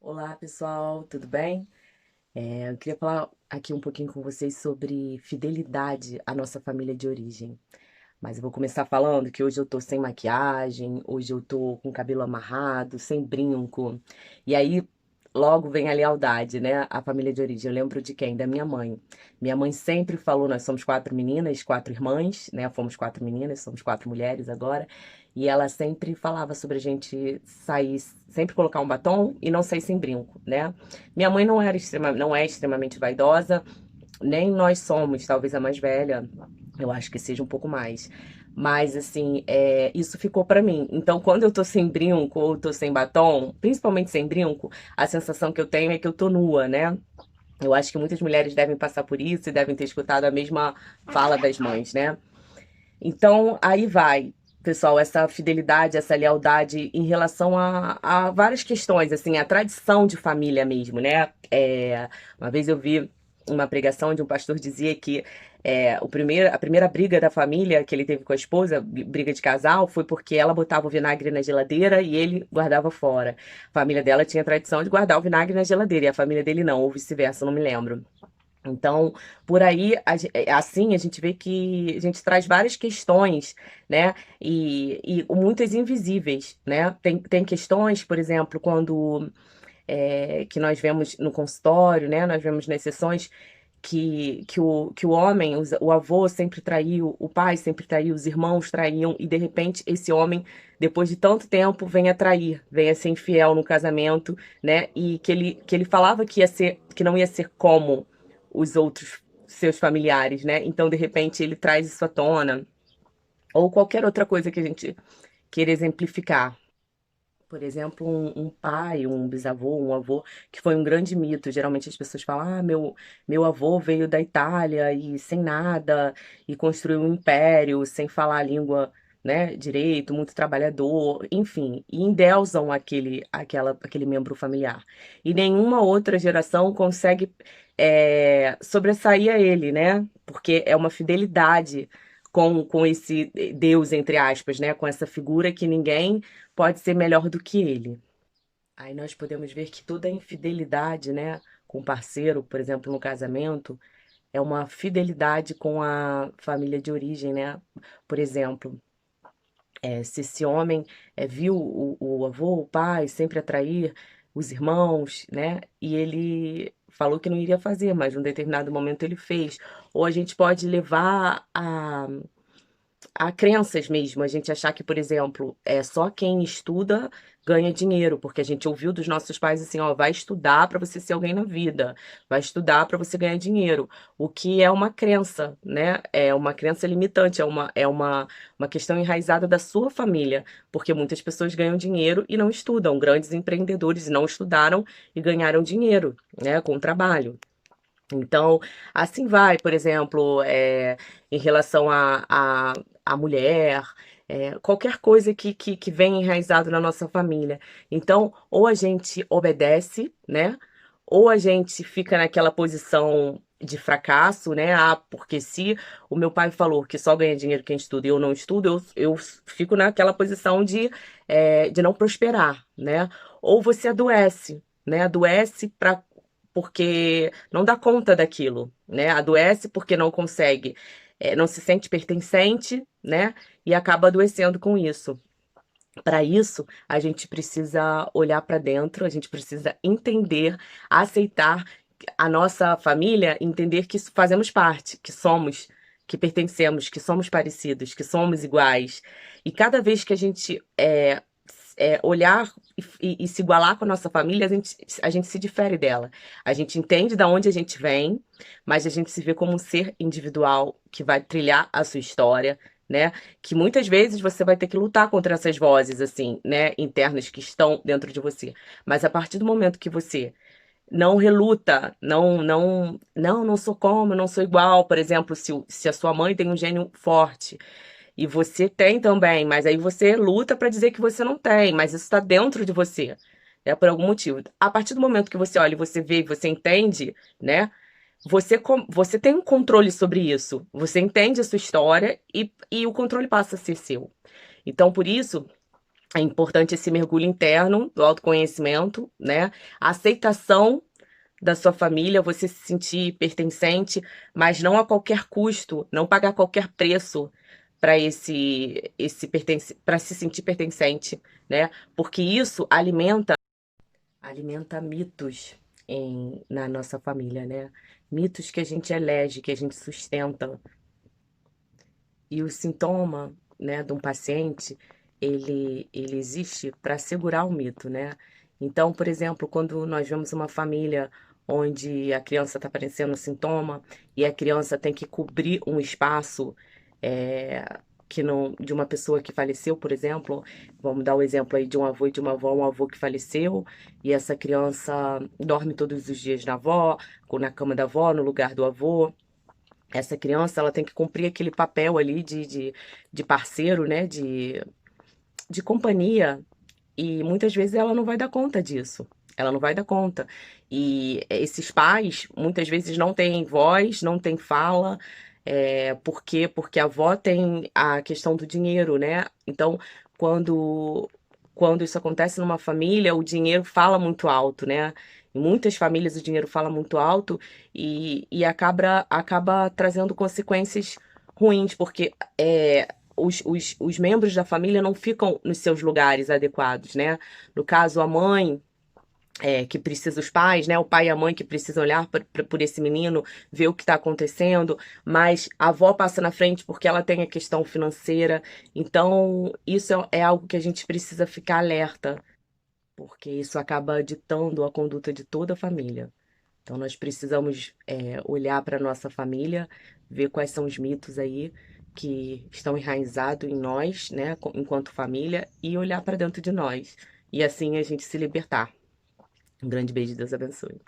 Olá, pessoal, tudo bem? Eu queria falar aqui um pouquinho com vocês sobre fidelidade à nossa família de origem. Mas eu vou começar falando que hoje eu tô sem maquiagem, hoje eu tô com o cabelo amarrado, sem brinco. E aí logo vem a lealdade, né? A família de origem. Eu lembro de quem? Da minha mãe. Minha mãe sempre falou, nós somos quatro meninas, quatro irmãs, né? Fomos quatro meninas, somos quatro mulheres agora. E ela sempre falava sobre a gente sair, sempre colocar um batom e não sair sem brinco, né? Minha mãe não é extremamente vaidosa, nem nós somos, talvez a mais velha, eu acho que seja um pouco mais. Mas, assim, isso ficou pra mim. Então, quando eu tô sem brinco ou tô sem batom, principalmente sem brinco, a sensação que eu tenho é que eu tô nua, né? Eu acho que muitas mulheres devem passar por isso e devem ter escutado a mesma fala das mães, né? Então, aí vai, pessoal, essa fidelidade, essa lealdade em relação a várias questões, assim, a tradição de família mesmo, né? Uma vez eu vi uma pregação onde um pastor dizia que a primeira briga da família que ele teve com a esposa, briga de casal, foi porque ela botava o vinagre na geladeira e ele guardava fora. A família dela tinha a tradição de guardar o vinagre na geladeira e a família dele não, ou vice-versa, não me lembro. Então, por aí, assim, a gente vê que a gente traz várias questões, né? E muitas invisíveis, né? Tem questões, por exemplo, quando que nós vemos no consultório, né? Nós vemos nas sessões que o homem, o avô sempre traiu, o pai sempre traiu, os irmãos traíam, e de repente esse homem, depois de tanto tempo, vem a trair, vem a ser infiel no casamento, né? E que ele falava que ia ser, que não ia ser como os outros seus familiares, né? Então, de repente, ele traz isso à tona, ou qualquer outra coisa que a gente queira exemplificar. Por exemplo, um pai, um bisavô, um avô, que foi um grande mito. Geralmente as pessoas falam: ah, meu avô veio da Itália e sem nada, e construiu um império, sem falar a língua, né, direito, muito trabalhador, enfim, e endeusam aquele membro familiar. E nenhuma outra geração consegue sobressair a ele, né? Porque é uma fidelidade com esse Deus, entre aspas, né? Com essa figura que ninguém pode ser melhor do que ele. Aí nós podemos ver que toda infidelidade, né, com o parceiro, por exemplo, no casamento, é uma fidelidade com a família de origem, né? Por exemplo, se esse homem viu o avô, o pai sempre atrair os irmãos, né? E ele falou que não iria fazer, mas num determinado momento ele fez. Ou a gente pode levar a crenças mesmo, a gente achar que, por exemplo, é só quem estuda ganha dinheiro, porque a gente ouviu dos nossos pais assim, ó, vai estudar para você ser alguém na vida, vai estudar para você ganhar dinheiro, o que é uma crença, né? É uma crença limitante, uma questão enraizada da sua família, porque muitas pessoas ganham dinheiro e não estudam, grandes empreendedores não estudaram e ganharam dinheiro, né, com o trabalho. Então, assim vai, por exemplo, em relação à mulher, qualquer coisa que vem enraizado na nossa família. Então, ou a gente obedece, né? Ou a gente fica naquela posição de fracasso, né? Ah, porque se o meu pai falou que só ganha dinheiro quem estuda e eu não estudo, eu fico naquela posição de não prosperar, né? Ou você adoece, né? Adoece porque não dá conta daquilo, né? Adoece porque não consegue, não se sente pertencente, né? E acaba adoecendo com isso. Para isso, a gente precisa olhar para dentro, a gente precisa entender, aceitar a nossa família, entender que fazemos parte, que somos, que pertencemos, que somos parecidos, que somos iguais. E cada vez que a gente olhar e se igualar com a nossa família, a gente se difere dela. A gente entende de onde a gente vem, mas a gente se vê como um ser individual que vai trilhar a sua história, né? Que muitas vezes você vai ter que lutar contra essas vozes, assim, né, internas que estão dentro de você. Mas a partir do momento que você não reluta, não sou como, não sou igual, por exemplo, se a sua mãe tem um gênio forte e você tem também, mas aí você luta para dizer que você não tem, mas isso está dentro de você, é por algum motivo. A partir do momento que você olha, e você vê, e você entende, né? Você tem um controle sobre isso. Você entende a sua história e o controle passa a ser seu. Então, por isso É importante esse mergulho interno do autoconhecimento, né? A aceitação da sua família, você se sentir pertencente, mas não a qualquer custo, não pagar qualquer preço para para se sentir pertencente, né? Porque isso alimenta mitos na nossa família, né? Mitos que a gente elege, que a gente sustenta. E o sintoma, né, de um paciente, ele existe para segurar o mito, né? Então, por exemplo, quando nós vemos uma família onde a criança está aparecendo um sintoma e a criança tem que cobrir um espaço que não, de uma pessoa que faleceu, por exemplo, vamos dar o exemplo aí de um avô e de uma avó, um avô que faleceu e essa criança dorme todos os dias na avó, na cama da avó, no lugar do avô. Essa criança, ela tem que cumprir aquele papel ali de parceiro, né? De companhia. E muitas vezes ela não vai dar conta disso. Ela não vai dar conta. E esses pais, muitas vezes, não têm voz, não têm fala. Por quê? Porque a avó tem a questão do dinheiro, né? Então, quando, quando isso acontece numa família, o dinheiro fala muito alto, né? Em muitas famílias o dinheiro fala muito alto e acaba trazendo consequências ruins, porque os membros da família não ficam nos seus lugares adequados, né? No caso, a mãe, que precisa, os pais, né? O pai e a mãe que precisam olhar por esse menino, ver o que está acontecendo, mas a avó passa na frente porque ela tem a questão financeira. Então, isso é algo que a gente precisa ficar alerta, porque isso acaba ditando a conduta de toda a família. Então, nós precisamos olhar para a nossa família, ver quais são os mitos aí que estão enraizados em nós, né, enquanto família, e olhar para dentro de nós. E assim a gente se libertar. Um grande beijo, Deus abençoe.